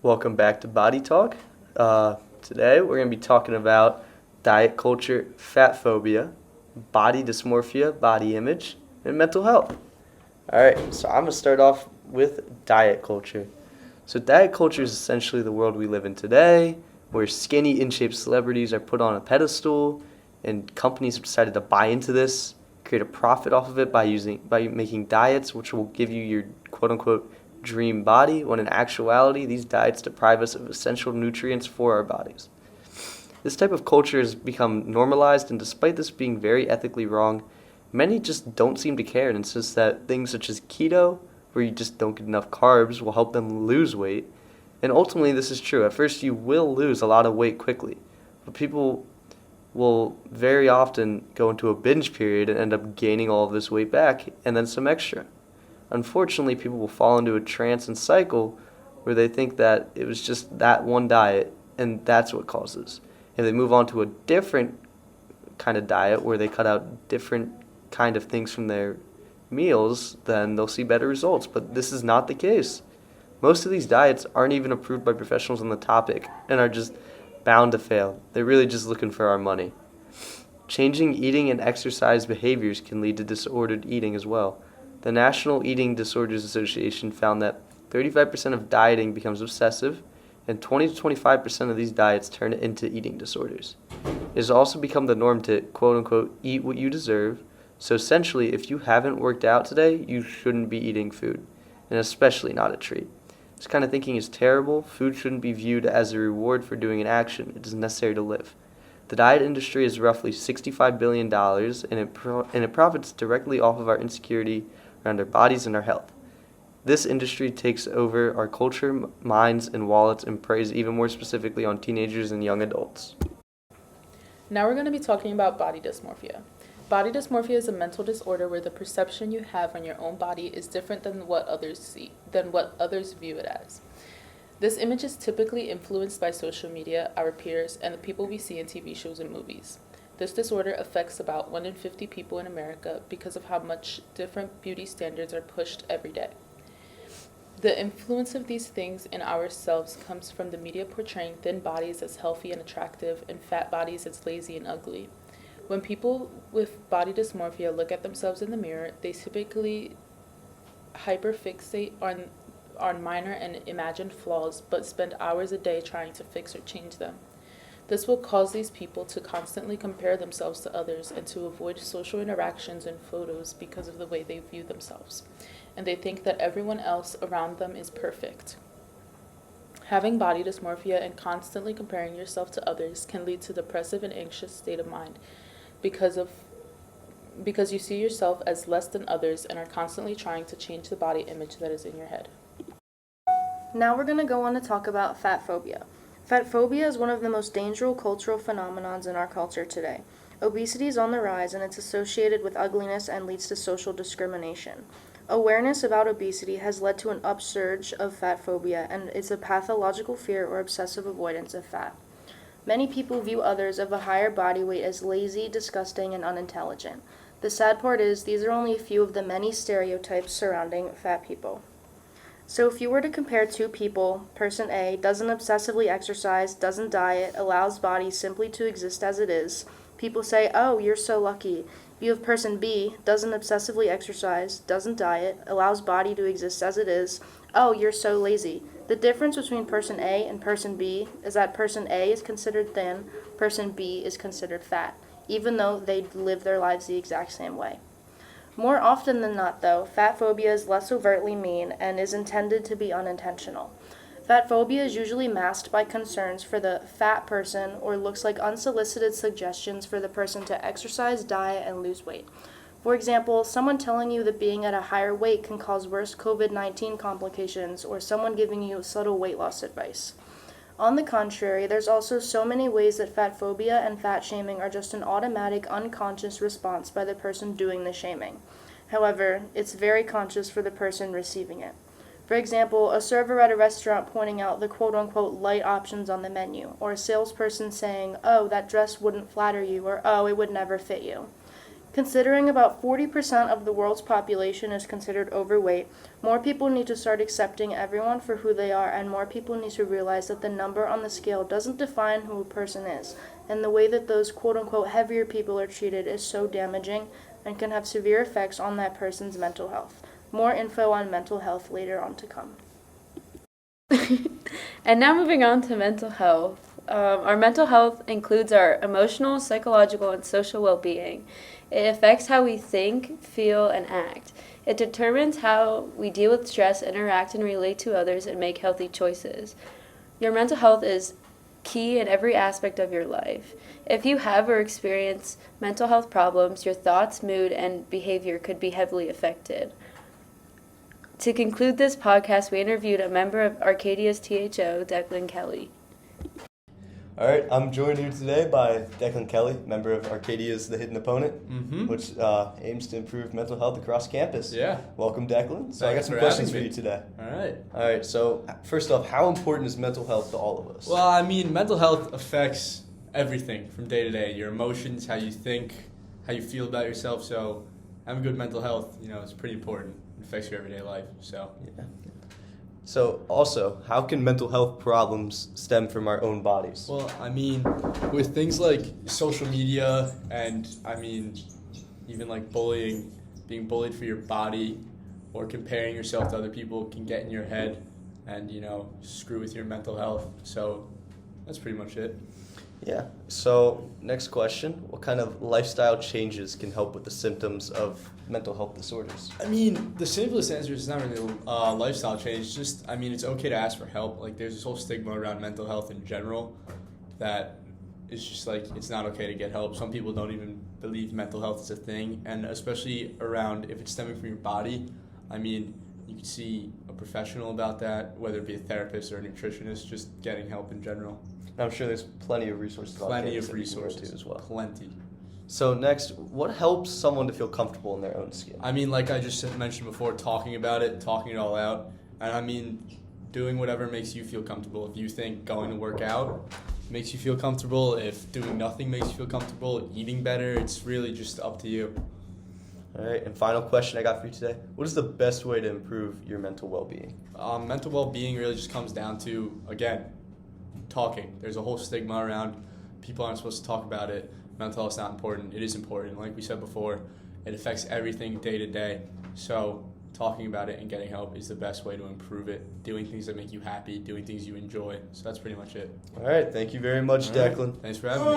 Welcome back to Body Talk. Today we're going to be talking about diet culture, fat phobia, body dysmorphia, body image, and mental health. All right, so I'm going to start off with diet culture. So, diet culture is essentially the world we live in today, where skinny, in shape celebrities are put on a pedestal, and companies have decided to buy into this, create a profit off of it by making diets which will give you your quote unquote dream body, when in actuality, these diets deprive us of essential nutrients for our bodies. This type of culture has become normalized, and despite this being very ethically wrong, many just don't seem to care and insist that things such as keto, where you just don't get enough carbs, will help them lose weight. And ultimately, this is true. At first, you will lose a lot of weight quickly, but people will very often go into a binge period and end up gaining all of this weight back and then some extra. Unfortunately, people will fall into a trance and cycle where they think that it was just that one diet and that's what causes. If they move on to a different kind of diet where they cut out different kind of things from their meals, then they'll see better results. But this is not the case. Most of these diets aren't even approved by professionals on the topic and are just bound to fail. They're really just looking for our money. Changing eating and exercise behaviors can lead to disordered eating as well. The National Eating Disorders Association found that 35% of dieting becomes obsessive, and 20 to 25% of these diets turn into eating disorders. It has also become the norm to quote unquote eat what you deserve. So essentially, if you haven't worked out today, you shouldn't be eating food, and especially not a treat. This kind of thinking is terrible. Food shouldn't be viewed as a reward for doing an action. It is necessary to live. The diet industry is roughly $65 billion, and it profits directly off of our insecurity around our bodies and our health. This industry takes over our culture, minds, and wallets and preys even more specifically on teenagers and young adults. Now we're going to be talking about body dysmorphia. Body dysmorphia is a mental disorder where the perception you have on your own body is different than what others view it as. This image is typically influenced by social media, our peers, and the people we see in TV shows and movies. This disorder affects about 1 in 50 people in America because of how much different beauty standards are pushed every day. The influence of these things in ourselves comes from the media portraying thin bodies as healthy and attractive and fat bodies as lazy and ugly. When people with body dysmorphia look at themselves in the mirror, they typically hyperfixate on minor and imagined flaws, but spend hours a day trying to fix or change them. This will cause these people to constantly compare themselves to others and to avoid social interactions and photos because of the way they view themselves, and they think that everyone else around them is perfect. Having body dysmorphia and constantly comparing yourself to others can lead to depressive and anxious state of mind because you see yourself as less than others and are constantly trying to change the body image that is in your head. Now we're going to go on to talk about fat phobia. Fat phobia is one of the most dangerous cultural phenomenons in our culture today. Obesity is on the rise and it's associated with ugliness and leads to social discrimination. Awareness about obesity has led to an upsurge of fat phobia, and it's a pathological fear or obsessive avoidance of fat. Many people view others of a higher body weight as lazy, disgusting, and unintelligent. The sad part is these are only a few of the many stereotypes surrounding fat people. So if you were to compare two people, person A doesn't obsessively exercise, doesn't diet, allows body simply to exist as it is, people say, oh, you're so lucky. You have person B, doesn't obsessively exercise, doesn't diet, allows body to exist as it is, oh, you're so lazy. The difference between person A and person B is that person A is considered thin, person B is considered fat, even though they live their lives the exact same way. More often than not, though, fat phobia is less overtly mean and is intended to be unintentional. Fat phobia is usually masked by concerns for the fat person or looks like unsolicited suggestions for the person to exercise, diet, and lose weight. For example, someone telling you that being at a higher weight can cause worse COVID-19 complications, or someone giving you subtle weight loss advice. On the contrary, there's also so many ways that fat phobia and fat shaming are just an automatic, unconscious response by the person doing the shaming. However, it's very conscious for the person receiving it. For example, a server at a restaurant pointing out the quote-unquote light options on the menu, or a salesperson saying, oh, that dress wouldn't flatter you, or oh, it would never fit you. Considering about 40% of the world's population is considered overweight, more people need to start accepting everyone for who they are, and more people need to realize that the number on the scale doesn't define who a person is, and the way that those quote-unquote heavier people are treated is so damaging and can have severe effects on that person's mental health. More info on mental health later on to come. And now moving on to mental health. Our mental health includes our emotional, psychological, and social well-being. It affects how we think, feel, and act. It determines how we deal with stress, interact, and relate to others, and make healthy choices. Your mental health is key in every aspect of your life. If you have or experience mental health problems, your thoughts, mood, and behavior could be heavily affected. To conclude this podcast, we interviewed a member of Arcadia's THO, Declan Kelly. All right, I'm joined here today by Declan Kelly, member of Arcadia's The Hidden Opponent, which aims to improve mental health across campus. Yeah. Welcome, Declan. So I got Thanks some for questions for having you me. today. All right. So first off, how important is mental health to all of us? Well, I mean, mental health affects everything from day to day. Your emotions, how you think, how you feel about yourself. So having good mental health, is pretty important. It affects your everyday life. So Yeah. So also, how can mental health problems stem from our own bodies? Well, I mean, with things like social media and, even like bullying, being bullied for your body or comparing yourself to other people can get in your head and, screw with your mental health. So that's pretty much it. Yeah. So next question, what kind of lifestyle changes can help with the symptoms of mental health disorders? I mean, the simplest answer is not really a lifestyle change. It's just, it's okay to ask for help. Like, there's this whole stigma around mental health in general that is just like, it's not okay to get help. Some people don't even believe mental health is a thing. And especially around if it's stemming from your body, you can see a professional about that, whether it be a therapist or a nutritionist, just getting help in general. I'm sure there's plenty of resources on Plenty campus of that we can go resources to as well. Plenty. So next, what helps someone to feel comfortable in their own skin? Like I just mentioned before, talking about it, talking it all out. And doing whatever makes you feel comfortable. If you think going to work out makes you feel comfortable, if doing nothing makes you feel comfortable, eating better, it's really just up to you. All right, and final question I got for you today. What is the best way to improve your mental well-being? Mental well-being really just comes down to, again, talking. There's a whole stigma around people aren't supposed to talk about it. Mental health's not important. It is important. Like we said before, it affects everything day to day. So talking about it and getting help is the best way to improve it. Doing things that make you happy, doing things you enjoy. So that's pretty much it. All right, thank you very much, All right. Declan. Thanks for having me.